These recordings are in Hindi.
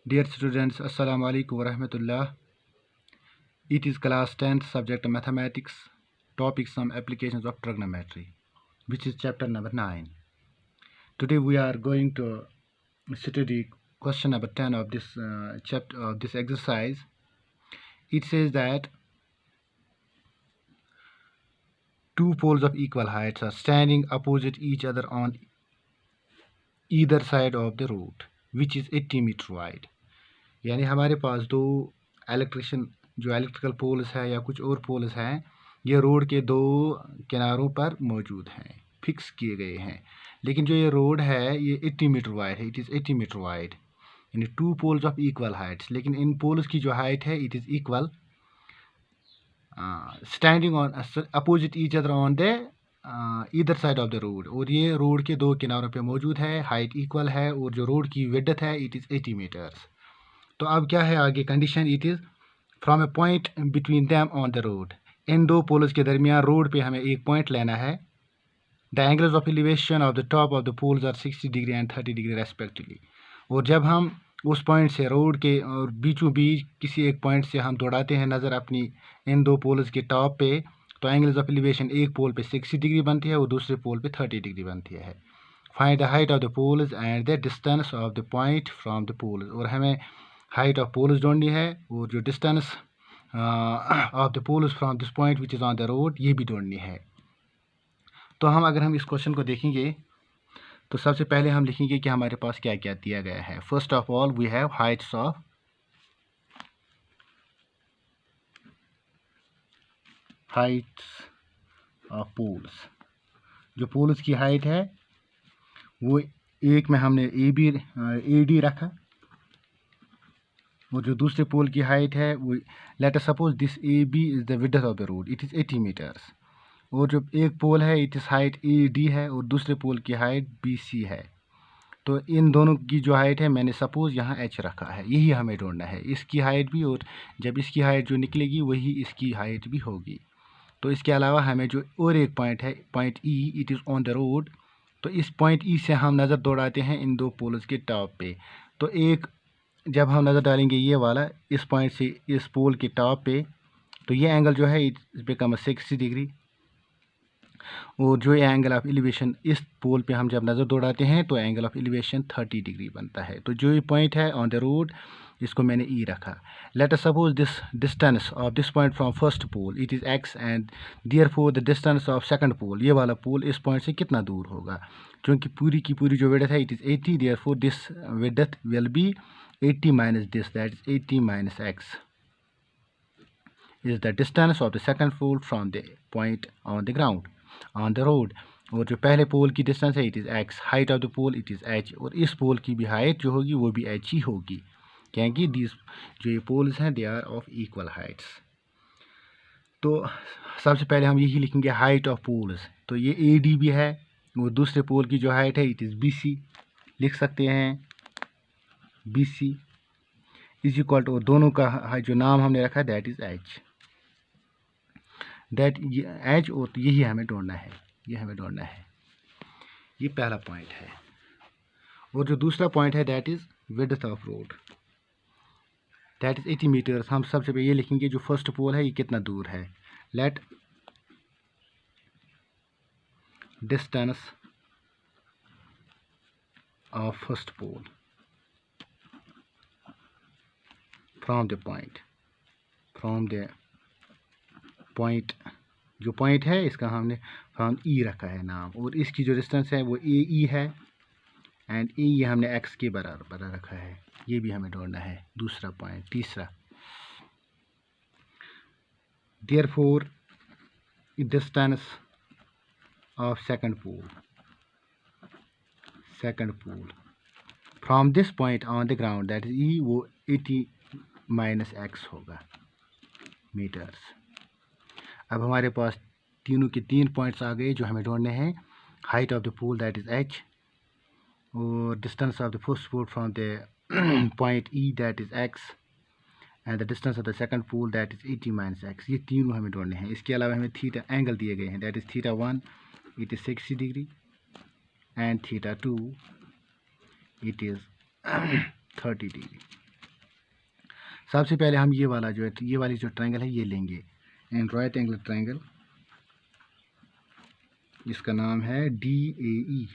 Dear students, Assalamu alaikum wa rahmatullah. It is class 10th subject mathematics, topic some applications of trigonometry, which is chapter number 9. Today we are going to study question number 10 of this chapter of this exercise. It says that two poles of equal heights are standing opposite each other on either side of the road, which is 80 meter wide. यानी हमारे पास दो इलेक्ट्रिकल पोल्स है या कुछ और पोल्स हैं, ये रोड के दो किनारों पर मौजूद हैं, फिक्स किए गए हैं। लेकिन जो ये रोड है ये 80 मीटर वाइड है, इट इज़ 80 मीटर वाइड, यानी two poles of equal heights. लेकिन इन पोल्स की जो हाइट है it is equal, standing on opposite each other on the either side of the road, और ये रोड के दो किनारों पे मौजूद है, हाइट इक्वल है, और जो रोड की विड्थ है इट इज़ 80 मीटर्स। तो अब क्या है आगे condition, it is from a point between them on the road, इन दो पोल्स के दरमियान रोड पे हमें एक पॉइंट लेना है। The angles of elevation of the top of the poles are 60 degree and 30 degree respectively. और जब हम उस पॉइंट से रोड के और बीचों बीच किसी एक पॉइंट से हम दौड़ाते हैं नज़र अपनी इन दो पोल्स के टॉप पे, तो एंगल्स ऑफ एलिवेशन एक पोल पे 60 डिग्री बनती है और दूसरे पोल पे 30 डिग्री बनती है। Find the height of the poles and the distance of the point from the poles, और हमें हाइट ऑफ पोल्स ढूंढनी है और जो distance of the poles from this point which is on the road ये भी ढूंढनी है। तो अगर हम इस क्वेश्चन को देखेंगे तो सबसे पहले हम लिखेंगे कि हमारे पास क्या क्या दिया गया है। First of all we have heights of poles. जो पोल्स की हाइट है वो एक में हमने ए डी रखा, और जो दूसरे पोल की हाइट है वो let us suppose this A B is the width of the road, it is 80 meters. और जो एक पोल है it is height A D है और दूसरे पोल की हाइट बी सी है। तो इन दोनों की जो हाइट है मैंने सपोज यहाँ एच रखा है, यही हमें ढूंढना है, इसकी हाइट भी, और जब इसकी हाइट जो निकलेगी वही इसकी हाइट भी होगी। तो इसके अलावा हमें जो और एक पॉइंट है, point E, it is on the road, तो इस पॉइंट ई से हम नज़र दौड़ाते हैं इन दो पोल्स के टॉप पे। तो एक जब हम नज़र डालेंगे ये वाला इस पॉइंट से इस पोल के टॉप पे, तो ये एंगल जो है इट बिकम 60 डिग्री, और जो एंगल ऑफ एलिवेशन इस पोल पे हम जब नज़र दौड़ाते हैं तो एंगल ऑफ एलिवेशन 30 डिग्री बनता है। तो जो ये पॉइंट है ऑन द रोड इसको मैंने ई रखा। Let us suppose this distance of this point from first pole it is X and therefore the distance of second pole, ये वाला पोल इस पॉइंट से कितना दूर होगा, क्योंकि पूरी की पूरी जो विड्थ है it is 80, therefore this width will be 80 minus this, that is 80 minus x is the distance of the second pole from the point on the ground on the road। और जो पहले पोल की डिस्टेंस है it is x, height of the pole it is H, और इस पोल की भी हाइट जो होगी वो भी एच ही होगी, क्योंकि दिस जो ये पोल्स हैं they are of equal heights. तो सबसे पहले हम यही लिखेंगे हाइट ऑफ पोल्स। तो ये ए डी भी है, वो दूसरे पोल की जो हाइट है इट इज़ बी सी, लिख सकते हैं B C is equal to, और दोनों का जो नाम हमने रखा है that is h, that h, और तो यही हमें ढूंढना है, ये हमें ढूंढना है। ये पहला पॉइंट है। और जो दूसरा पॉइंट है that is width of road, that is 80 meters. हम सबसे पहले ये लिखेंगे जो फर्स्ट पोल है ये कितना दूर है। Let distance of first pole from the point, जो पॉइंट है इसका हमने फ्रॉम ई रखा है नाम, और इसकी जो डिस्टेंस है वो ए ई है, एंड ए ये हमने एक्स के बराबर रखा है, ये भी हमें ढूंढना है। दूसरा पॉइंट, तीसरा, therefore distance of second pole from this point on the ground that is E, वो 80 माइनस एक्स होगा मीटर्स। अब हमारे पास तीनों के तीन पॉइंट्स आ गए जो हमें ढूंढने हैं। Height of the pole that is H, और distance of the first pole from the point E that is X, and the distance of the second pole that is 80 minus X. ये तीनों हमें ढूंढने हैं। इसके अलावा हमें थीटा एंगल दिए गए हैं, that is theta 1 it is 60 degree and theta 2 it is 30 degree. सबसे पहले हम ये वाला जो है, ये वाली जो ट्रायंगल है ये लेंगे, एंड राइट एंगल ट्रायंगल, इसका नाम है DAE,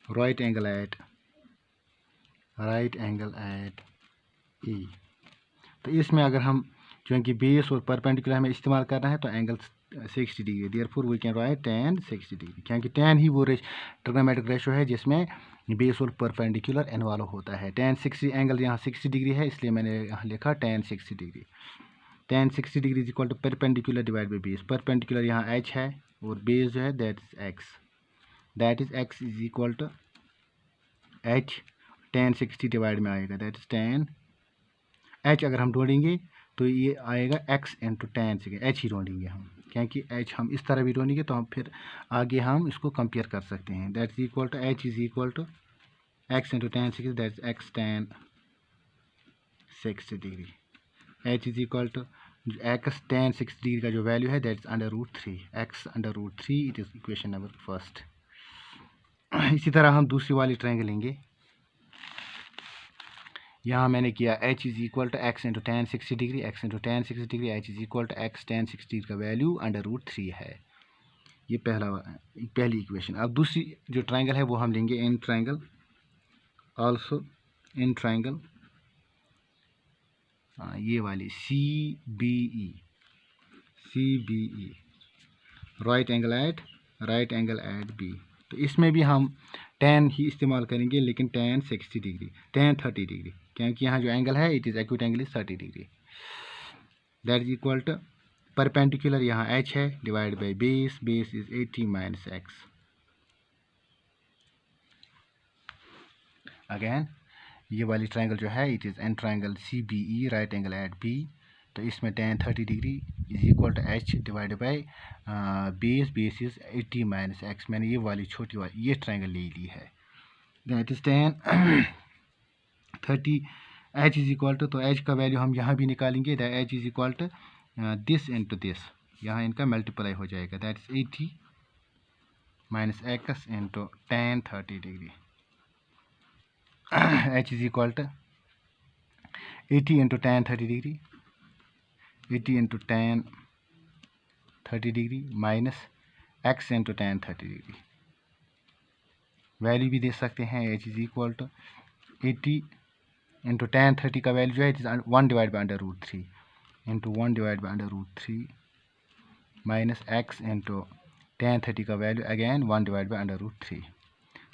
right angle at E। तो इसमें अगर हम क्योंकि बेस और परपेंडिकुलर हमें इस्तेमाल करना है तो angle 60 degree, therefore we can write tan 60 degree, क्योंकि tan ही वो ट्रिग्नोमेट्रिक रेशो है जिसमें बेस और परपेंडिकुलर इन्वॉल्व होता है। tan 60 एंगल यहाँ 60 डिग्री है, इसलिए मैंने यहाँ लिखा tan 60 degree. tan 60 degree is equal to perpendicular divide by base. Perpendicular यहाँ h है और बेस जो है that is x is equal to h tan 60 divide में आएगा, दैट इज tan h अगर हम ढूंढेंगे तो ये आएगा x इंटू tan 60, h ही ढूंढेंगे हम, क्योंकि h हम इस तरह भी ढूंढेंगे तो हम फिर आगे हम इसको कंपेयर कर सकते हैं। That is equal to h is equal to x into tan 60, that is x tan 60 degree. h is equal to x tan 60 degree का जो वैल्यू है that is √3, x √3, it is equation number first. इसी तरह हम दूसरी वाली ट्रायंगल लेंगे। यहाँ मैंने किया h is equal to x into tan 60 degree, x into tan 60 degree, h is equal to x tan 60 degree का वैल्यू √3 है। ये पहली इक्वेशन। अब दूसरी जो ट्रायंगल है वो हम लेंगे in triangle, also in triangle, ये वाली CBE, right angle at B। तो इसमें भी हम tan ही इस्तेमाल करेंगे, लेकिन tan 30 डिग्री, क्योंकि यहाँ जो एंगल है it is acute angle is 30 degree. That is equal to perpendicular यहाँ h है divide by base is 80 minus x। Again ये वाली ट्रायंगल जो है it is an triangle CBE, right angle at B। तो इसमें tan 30 degree is equal to h divide by base is 80 minus x। मैंने ये वाली छोटी वाली ये ट्रायंगल ले ली है। That is tan 30, h is equal to, तो h का वैल्यू हम यहाँ भी निकालेंगे, that h is equal to this into this, यहाँ इनका मल्टीप्लाई हो जाएगा, that is 80 minus x into tan 30 degree. h is equal to 80 into tan 30 degree, 80 into tan 30 degree minus x into tan 30 degree. Value भी दे सकते हैं, h is equal to 80 into tan 30 का वैल्यू जो है it is 1 divide by √3 into 1 divide by √3 minus x into tan 30 का वैल्यू अगेन 1 डिवाइड बाई √3।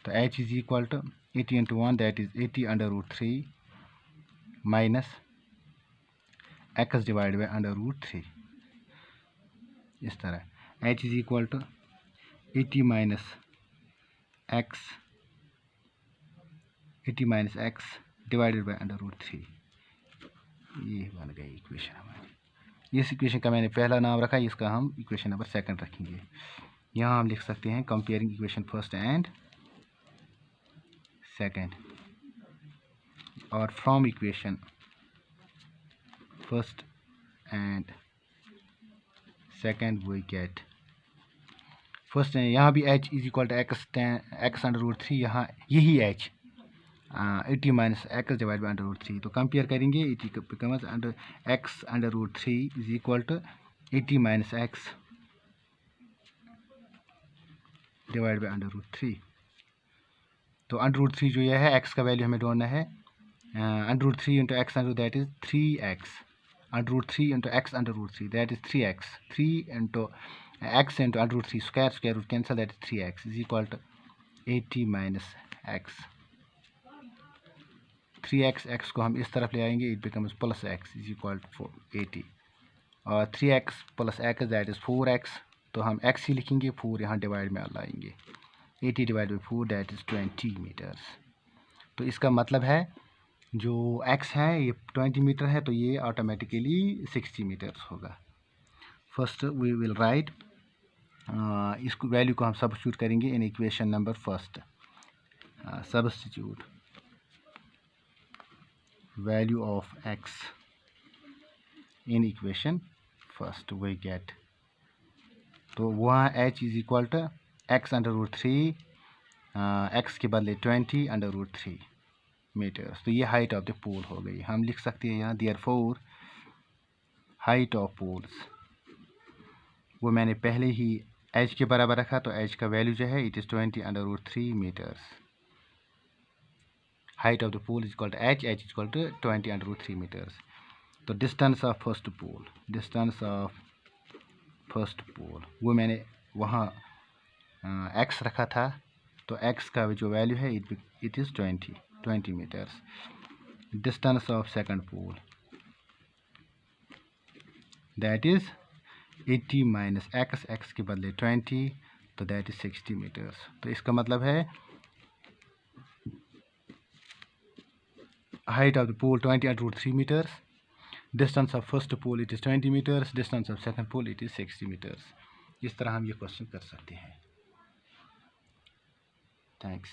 तो h is equal to 80 into 1 that is 80 √3 minus x divide by √3। इस तरह h is equal to 80 minus x divided by √3। ये बन गई इक्वेशन हमारी। इस इक्वेशन का मैंने पहला नाम रखा, इसका हम इक्वेशन नंबर सेकंड रखेंगे। यहाँ हम लिख सकते हैं comparing equation first and second, और from equation first and second we get first. यहाँ भी h is equal to x √3, यहाँ यही h 80 minus x divide by √3। तो कंपेयर करेंगे, it becomes x √3 is equal to 80 minus x divide by √3। तो √3 जो यह है x का वैल्यू हमें ढूंढना है, √3 into x that is 3x, √3 into x √3 that is 3x, 3 into x into √3 square root cancel, that is 3x is equal to 80 minus x। 3x को हम इस तरफ ले आएंगे, it becomes plus x is equal to 80, और 3x plus x that is 4x। तो हम x ही लिखेंगे, 4 यहाँ डिवाइड में लाएंगे, 80 divide by 4 that is 20 metres. तो इसका मतलब है जो x है ये 20 मीटर है, तो ये ऑटोमेटिकली 60 मीटर्स होगा। फर्स्ट वी विल राइट, इसको वैल्यू को हम सब्स्टिट्यूट करेंगे in equation number first. Substitute value of x in equation first we get, तो वहाँ h is equal to x √3, x के बदले 20 √3 मीटर्स। तो ये हाइट ऑफ द पोल हो गई। हम लिख सकते हैं यहाँ देयरफॉर हाइट ऑफ पोल्स, वो मैंने पहले ही एच के बराबर रखा, तो एच का वैल्यू जो है it is 20√3 metres. Height of the pole is equal to H is equal to 20√3 metres. तो distance of first pole, distance of first pole वो मैंने वहाँ एक्स रखा था, तो एक्स का जो वैल्यू है it is 20 metres. Distance of second pole that is 80 minus x, x के बदले 20, तो दैट इज़ 60 मीटर्स। तो इसका मतलब है height of the pole 20√3 meters, distance of first pole it is 20 meters, distance of second pole it is 60 meters। इस तरह हम ये क्वेश्चन कर सकते हैं। थैंक्स।